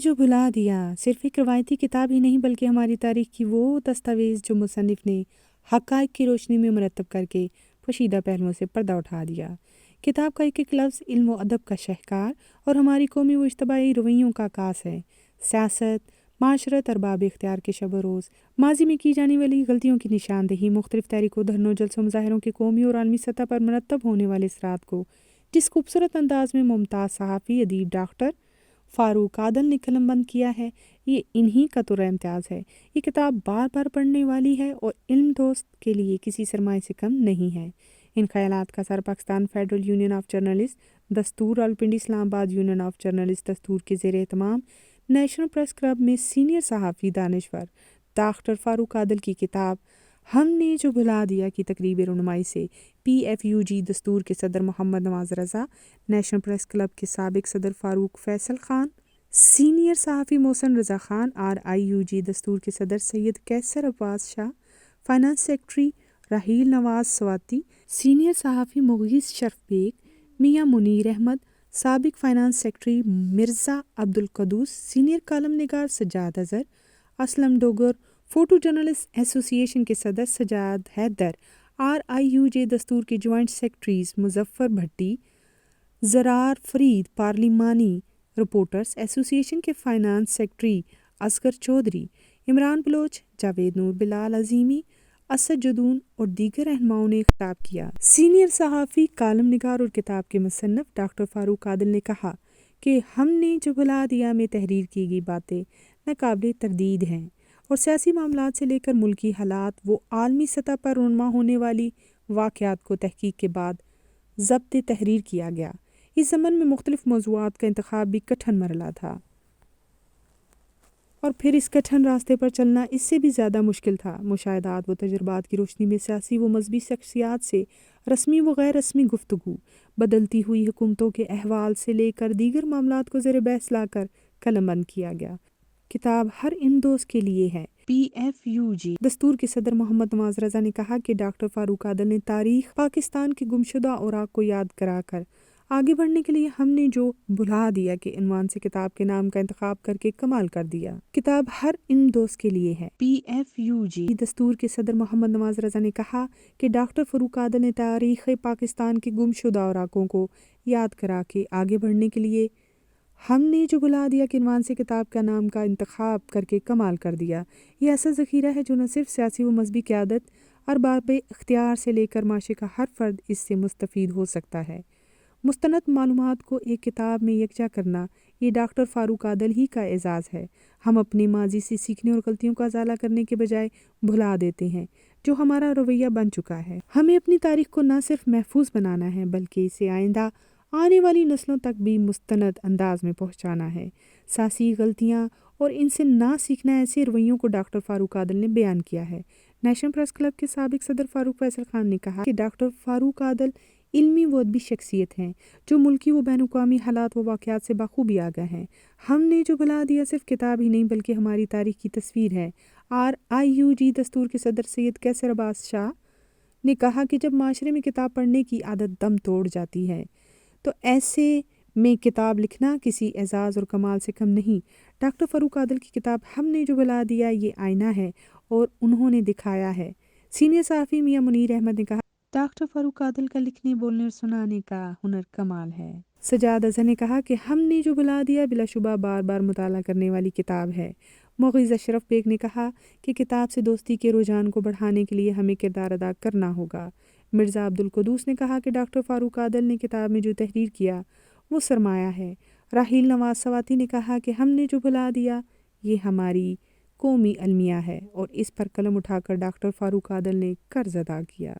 جو بھلا دیا صرف ایک روایتی کتاب ہی نہیں بلکہ ہماری تاریخ کی وہ دستاویز جو مصنف نے حقائق کی روشنی میں مرتب کر کے پوشیدہ پہلوؤں سے پردہ اٹھا دیا۔ کتاب کا ایک ایک لفظ علم و ادب کا شہکار اور ہماری قومی و اجتماعی رویوں کا عکاس ہے۔ سیاست، معاشرت، ارباب اختیار کے شب و روز، ماضی میں کی جانے والی غلطیوں کی نشاندہی، مختلف تحریکوں، دھرنوں، جلسوں، مظاہروں کے قومی اور عالمی سطح پر مرتب ہونے والے اثرات کو جس خوبصورت انداز میں ممتاز صحافی ادیب ڈاکٹر فاروق عادل نے قلم بند کیا ہے، یہ انہی کا تو امتیاز ہے۔ یہ کتاب بار بار پڑھنے والی ہے اور علم دوست کے لیے کسی سرمایہ سے کم نہیں ہے۔ ان خیالات کا سر Pakistan federal union of journalist Dastoor, Rawalpindi, اسلام آباد یونین آف جرنلسٹ دستور کے زیر اہتمام نیشنل پریس کلب میں سینئر صحافی دانشور ڈاکٹر فاروق عادل کی کتاب ہم نے جو بھلا دیا کی تقریب رونمائی سے PFUG دستور کے صدر محمد نواز رضا، نیشنل پریس کلب کے سابق صدر فاروق فیصل خان، سینئر صحافی محسن رضا خان، RIUG دستور کے صدر Syed Kaiser Abbas Shah, finance secretary Raheel Nawaz Swati, senior صحافی مغیث شرف بیگ، میاں منیر احمد، سابق finance secretary Mirza Abdul Quddus, senior column نگار Sajjad Azhar, Aslam Dogar, photo journalist association کے صدر سجاد حیدر، RIUJ دستور کے جوائنٹ سیکرٹریز مظفر بھٹی، زرار فرید، پارلیمانی رپورٹرز ایسوسی ایشن کے فائنانس سیکرٹری اصغر چودھری، عمران بلوچ، جاوید نور، بلال عظیمی، اسد جدون اور دیگر رہنماؤں نے خطاب کیا۔ سینئر صحافی، کالم نگار اور کتاب کے مصنف ڈاکٹر فاروق عادل نے کہا کہ ہم نے جو بھلا دیا میں تحریر کی گئی باتیں ناقابل تردید ہیں اور سیاسی معاملات سے لے کر ملکی حالات و عالمی سطح پر رونما ہونے والی واقعات کو تحقیق کے بعد ضبط تحریر کیا گیا۔ اس ضمن میں مختلف موضوعات کا انتخاب بھی کٹھن مرحلہ تھا اور پھر اس کٹھن راستے پر چلنا اس سے بھی زیادہ مشکل تھا۔ مشاہدات و تجربات کی روشنی میں سیاسی و مذہبی شخصیات سے رسمی و غیر رسمی گفتگو، بدلتی ہوئی حکومتوں کے احوال سے لے کر دیگر معاملات کو زیر بحث لا کر قلم بند کیا گیا۔ کتاب ہر علم دوست کے لیے ہے۔ PFUG دستور کے صدر محمد نواز رضا نے کہا کہ ڈاکٹر فاروق عادل نے تاریخ پاکستان کے گمشدہ اوراق کو یاد کرا کر آگے بڑھنے کے لیے ہم نے جو بھلا دیا کے عنوان سے کتاب کے نام کا انتخاب کر کے کمال کر دیا۔ کتاب ہر علم دوست کے لیے ہے۔ PFUG دستور کے صدر محمد نواز رضا نے کہا کہ ڈاکٹر فاروق عادل نے تاریخ پاکستان کے گمشدہ اوراقوں کو یاد کرا کے آگے بڑھنے کے لیے ہم نے جو بھلا دیا کے عنوان سے کتاب کا نام کا انتخاب کر کے کمال کر دیا۔ یہ ایسا ذخیرہ ہے جو نہ صرف سیاسی و مذہبی قیادت، ارباب اختیار سے لے کر معاشرے کا ہر فرد اس سے مستفید ہو سکتا ہے۔ مستند معلومات کو ایک کتاب میں یکجا کرنا یہ ڈاکٹر فاروق عادل ہی کا اعزاز ہے۔ ہم اپنے ماضی سے سیکھنے اور غلطیوں کا ازالہ کرنے کے بجائے بھلا دیتے ہیں، جو ہمارا رویہ بن چکا ہے۔ ہمیں اپنی تاریخ کو نہ صرف محفوظ بنانا ہے بلکہ اسے آئندہ آنے والی نسلوں تک بھی مستند انداز میں پہنچانا ہے۔ سیاسی غلطیاں اور ان سے نہ سیکھنا ایسے رویوں کو ڈاکٹر فاروق عادل نے بیان کیا ہے۔ نیشنل پریس کلب کے سابق صدر فاروق فیصل خان نے کہا کہ ڈاکٹر فاروق عادل علمی و ادبی شخصیت ہیں جو ملکی و بین الاقوامی حالات و واقعات سے بخوبی آگاہ ہیں۔ ہم نے جو بھلا دیا صرف کتاب ہی نہیں بلکہ ہماری تاریخ کی تصویر ہے۔ RIUG دستور کے صدر سید کیسر عباس شاہ نے کہا کہ جب معاشرے میں کتاب پڑھنے کی عادت دم توڑ جاتی ہے تو ایسے میں کتاب لکھنا کسی اعزاز اور کمال سے کم نہیں۔ ڈاکٹر فاروق عادل کی کتاب ہم نے جو بھلا دیا یہ آئینہ ہے اور انہوں نے دکھایا ہے۔ سینئر صحافی میاں منیر احمد نے کہا ڈاکٹر فاروق عادل کا لکھنے، بولنے اور سنانے کا ہنر کمال ہے۔ سجاد اظہر نے کہا کہ ہم نے جو بھلا دیا بلا شبہ بار بار مطالعہ کرنے والی کتاب ہے۔ مغیث اشرف بیگ نے کہا کہ کتاب سے دوستی کے رجحان کو بڑھانے کے لیے ہمیں کردار ادا کرنا ہوگا۔ مرزا عبدالقدوس نے کہا کہ ڈاکٹر فاروق عادل نے کتاب میں جو تحریر کیا وہ سرمایہ ہے۔ راحیل نواز سواتی نے کہا کہ ہم نے جو بھلا دیا یہ ہماری قومی المیہ ہے اور اس پر قلم اٹھا کر ڈاکٹر فاروق عادل نے قرض ادا کیا۔